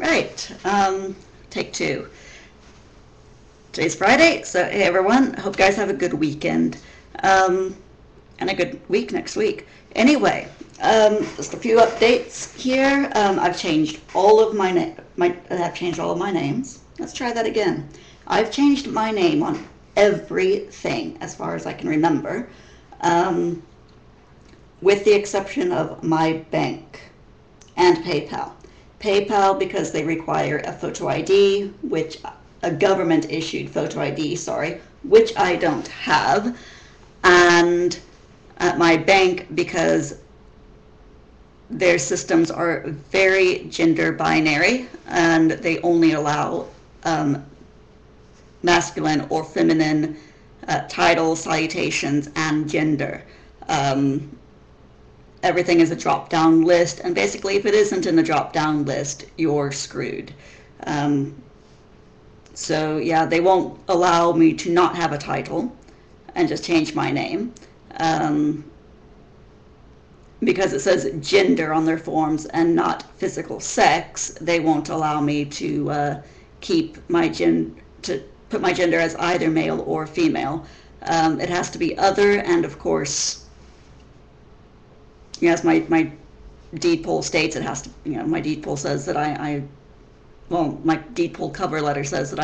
Right, take two. Today's Friday, so hey everyone, hope you guys have a good weekend, and a good week next week. Anyway, just a few updates here. I've changed all of I've changed all of my names. Let's try that again. I've changed my name on everything as far as I can remember, with the exception of my bank and PayPal. PayPal because they require a photo ID, which a government issued photo ID, sorry, which I don't have, and at my bank because their systems are very gender binary and they only allow masculine or feminine titles, salutations, and gender. Everything is a drop-down list, and basically if it isn't in the drop-down list, you're screwed. So yeah, they won't allow me to not have a title and just change my name, because it says gender on their forms and not physical sex. They won't allow me to keep my put my gender as either male or female. It has to be other, and of course, as my deed poll states, it has to, my deed poll says that my deed poll cover letter says that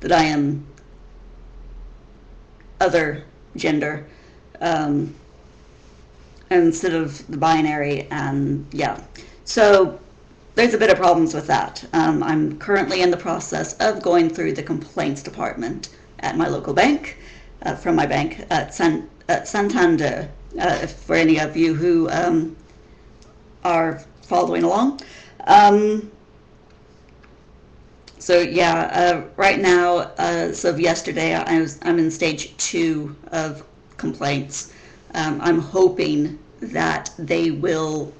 that I am other gender, instead of the binary, and yeah. So there's a bit of problems with that. I'm currently in the process of going through the complaints department at my local bank, from my bank at Santander, for any of you who are following along. So yeah, right now, as of yesterday, I'm in stage 2 of complaints. I'm hoping that they will,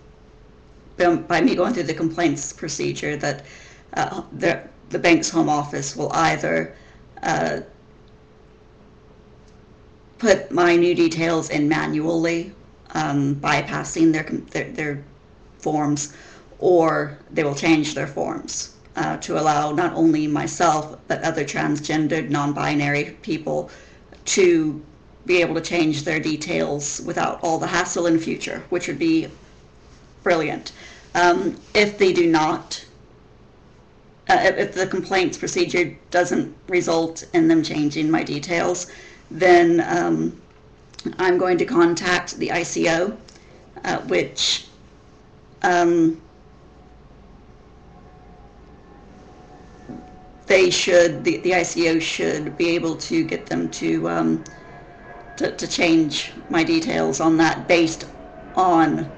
by me going through the complaints procedure, that the bank's home office will either put my new details in manually, bypassing their forms, or they will change their forms to allow not only myself but other transgendered, non-binary people to be able to change their details without all the hassle in future, which would be brilliant. If they do not, if the complaints procedure doesn't result in them changing my details, then I'm going to contact the ICO, which the ICO should be able to get them to change my details on that, based on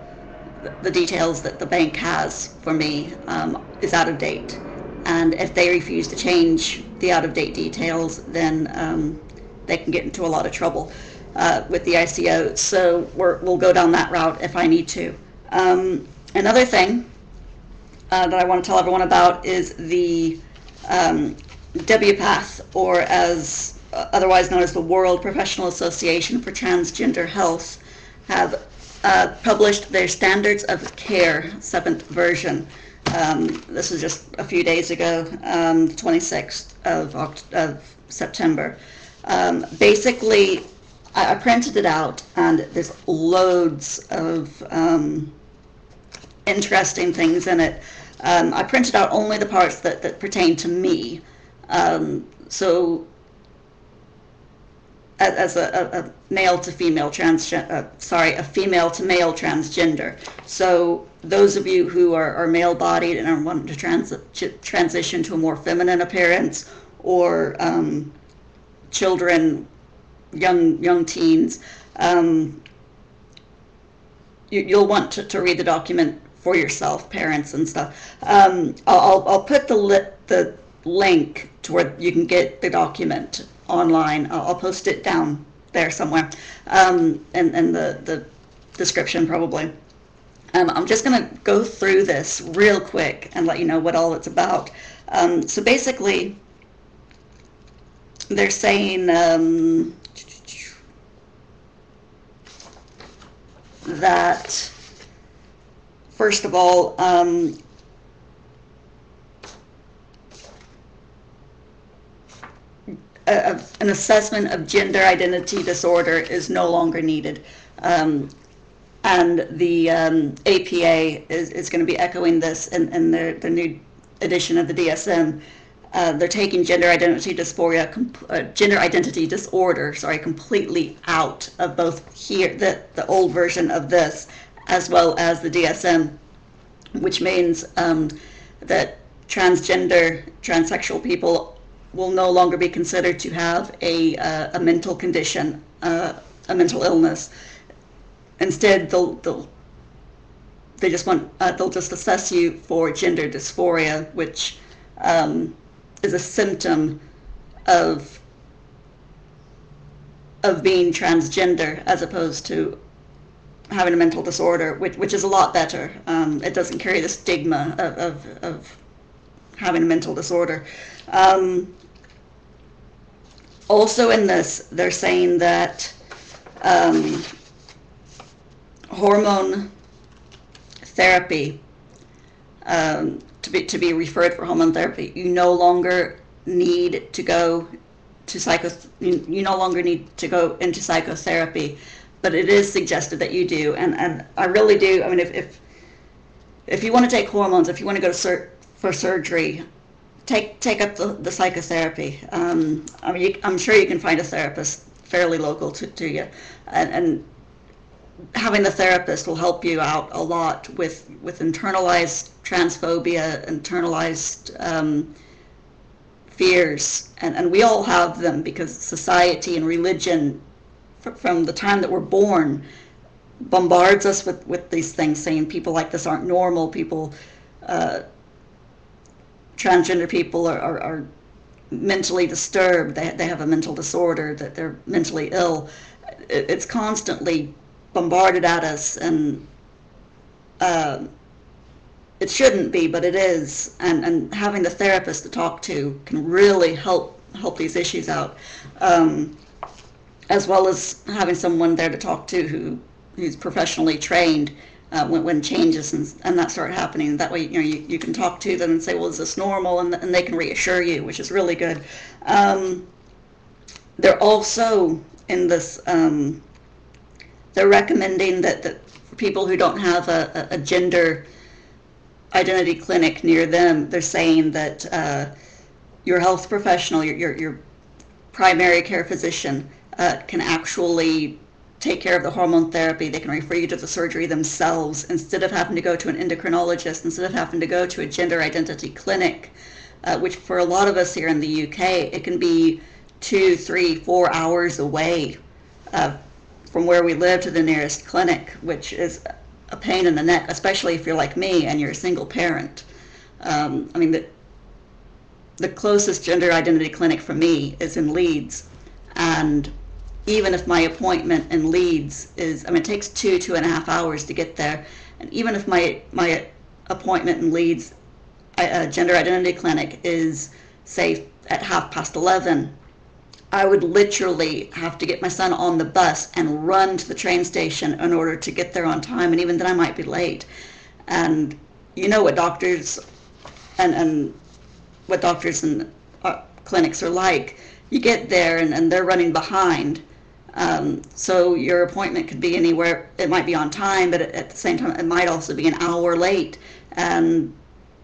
the details that the bank has for me is out of date. And if they refuse to change the out-of-date details, then they can get into a lot of trouble with the ICO. So we'll go down that route if I need to. Another thing that I want to tell everyone about is the WPATH, or as otherwise known as the World Professional Association for Transgender Health, have published their Standards of Care 7th version. This was just a few days ago, the 26th of September. Basically, I printed it out, and there's loads of interesting things in it. I printed out only the parts that pertain to me. So as a male to female a female to male transgender. So those of you who are male-bodied and are wanting to transition to a more feminine appearance, or children, young teens, you'll want to read the document for yourself, parents and stuff. I'll put the link to where you can get the document online. I'll post it down there somewhere, and the description probably. I'm just going to go through this real quick and let you know what all it's about. So basically, they're saying that, first of all, an assessment of gender identity disorder is no longer needed. And the APA is going to be echoing this in their new edition of the DSM. They're taking gender identity dysphoria, gender identity disorder, completely out of both here, the old version of this, as well as the DSM, which means that transgender, transsexual people will no longer be considered to have a mental condition, a mental illness. Instead, they'll just assess you for gender dysphoria, which is a symptom of being transgender, as opposed to having a mental disorder, which is a lot better. It doesn't carry the stigma of having a mental disorder. Also in this, they're saying that hormone therapy, to be referred for hormone therapy, you no longer need to go to you no longer need to go into psychotherapy, but it is suggested that you do, and I really do. I mean, if you want to take hormones, if you want to go for surgery, take up the psychotherapy. I mean, I'm sure you can find a therapist fairly local to you, and having the therapist will help you out a lot with internalized transphobia, internalized fears, and we all have them because society and religion, from the time that we're born, bombards us with these things, saying people like this aren't normal, people, transgender people are mentally disturbed, they have a mental disorder, that they're mentally ill. It's constantly bombarded at us, and it shouldn't be, but it is, and having the therapist to talk to can really help these issues out, as well as having someone there to talk to who's professionally trained when changes and that start happening. That way, you can talk to them and say, well, is this normal? And they can reassure you, which is really good. They're also in this, they're recommending that for people who don't have a gender identity clinic near them, they're saying that your health professional, your primary care physician, can actually take care of the hormone therapy. They can refer you to the surgery themselves instead of having to go to an endocrinologist, instead of having to go to a gender identity clinic, which for a lot of us here in the UK, it can be 2, 3, 4 hours away from where we live to the nearest clinic, which is a pain in the neck, especially if you're like me and you're a single parent. I mean, the closest gender identity clinic for me is in Leeds, and even if my appointment in Leeds is, I mean, it takes 2.5 hours to get there, and even if my appointment in Leeds, gender identity clinic, is, say, at 11:30, I would literally have to get my son on the bus and run to the train station in order to get there on time, and even then I might be late. And you know what doctors and what doctors and clinics are like. You get there and they're running behind. So your appointment could be anywhere. It might be on time, but at the same time, it might also be an hour late. And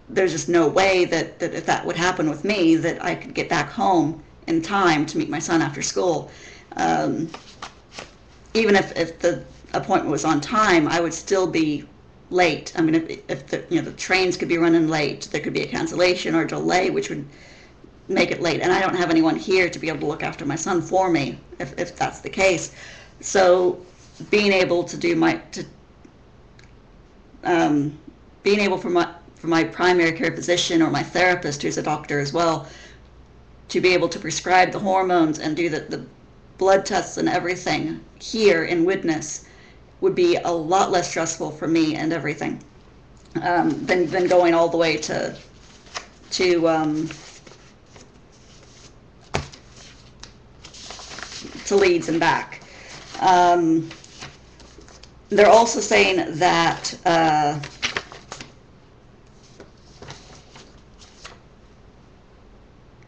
there's just no way that if that would happen with me, that I could get back home in time to meet my son after school. Even if the appointment was on time, I would still be late. I mean, if the trains could be running late, there could be a cancellation or delay, which would make it late, and I don't have anyone here to be able to look after my son for me if that's the case. So being able to do being able for my primary care physician or my therapist, who's a doctor as well, to be able to prescribe the hormones and do the blood tests and everything here in Widnes would be a lot less stressful for me and everything than going all the way to Leeds and back. They're also saying that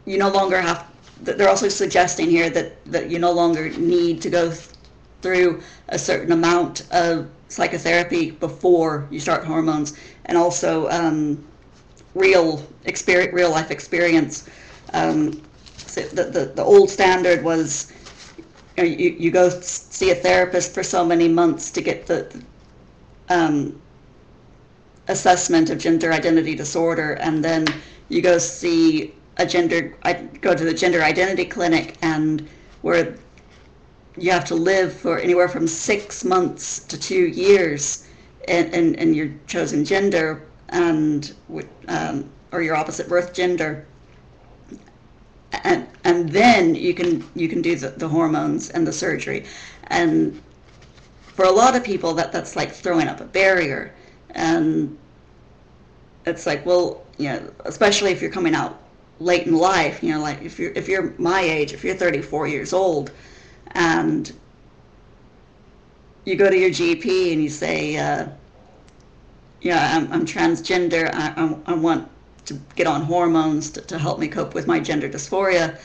you no longer have they're also suggesting here that you no longer need to go through a certain amount of psychotherapy before you start hormones, and also real life experience. So the old standard was, you go see a therapist for so many months to get the assessment of gender identity disorder, and then you go see go to the gender identity clinic, and where you have to live for anywhere from 6 months to 2 years in your chosen gender, and or your opposite birth gender, and then you can do the hormones and the surgery. And for a lot of people, that's like throwing up a barrier, and it's like, well, especially if you're coming out late in life, like if you're my age, if you're 34 years old, and you go to your GP and you say, I'm transgender, I want to get on hormones to help me cope with my gender dysphoria,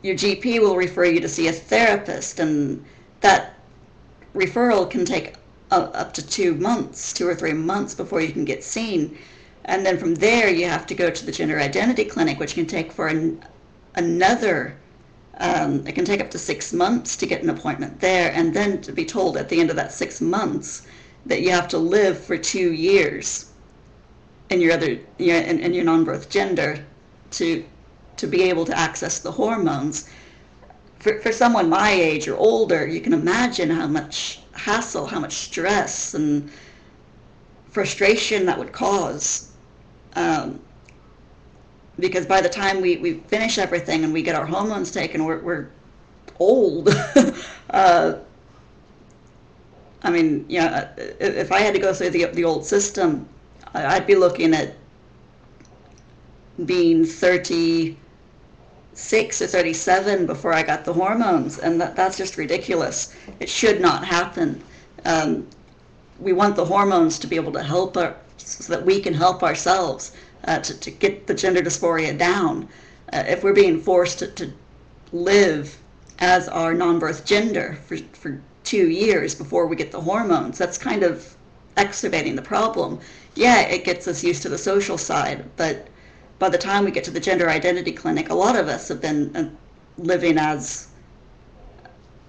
your GP will refer you to see a therapist, and that referral can take up to 2 or 3 months before you can get seen. And then from there, you have to go to the gender identity clinic, which can take for another, it can take up to 6 months to get an appointment there, and then to be told at the end of that 6 months that you have to live for 2 years in your in your non-birth gender to be able to access the hormones. For someone my age or older, you can imagine how much hassle, how much stress and frustration that would cause. Because by the time we finish everything and we get our hormones taken, we're old. I mean, if I had to go through the old system, I'd be looking at being 36 or 37 before I got the hormones, and that's just ridiculous. It should not happen. We want the hormones to be able to help so that we can help ourselves to get the gender dysphoria down. If we're being forced to live as our non-birth gender for 2 years before we get the hormones, that's kind of exacerbating the problem. Yeah, it gets us used to the social side, but by the time we get to the gender identity clinic, a lot of us have been living as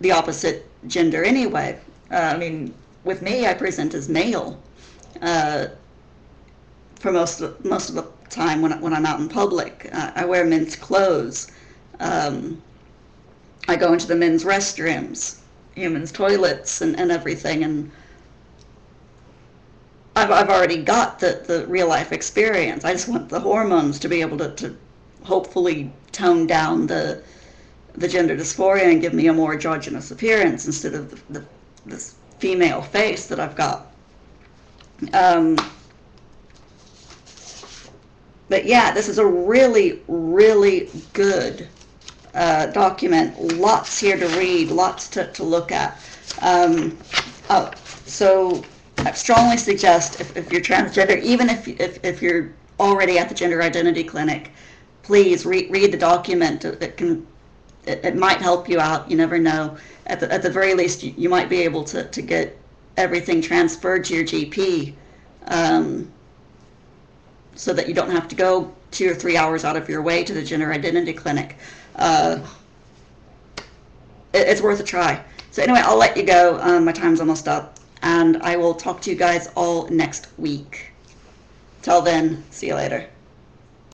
the opposite gender anyway. I mean, with me, I present as male for most of the time when I'm out in public. I wear men's clothes. I go into the men's restrooms, men's toilets, and everything. And I've already got the real life experience. I just want the hormones to be able to hopefully tone down the gender dysphoria and give me a more androgynous appearance instead of this female face that I've got. But yeah, this is a really, really good document. Lots here to read, lots to look at. So I strongly suggest, if you're transgender, even if you're already at the gender identity clinic, please read the document. It might help you out. You never know. At the very least, you might be able to get everything transferred to your GP, so that you don't have to go 2 or 3 hours out of your way to the gender identity clinic. It's worth a try. So anyway, I'll let you go. My time's almost up, and I will talk to you guys all next week. Till then, see you later.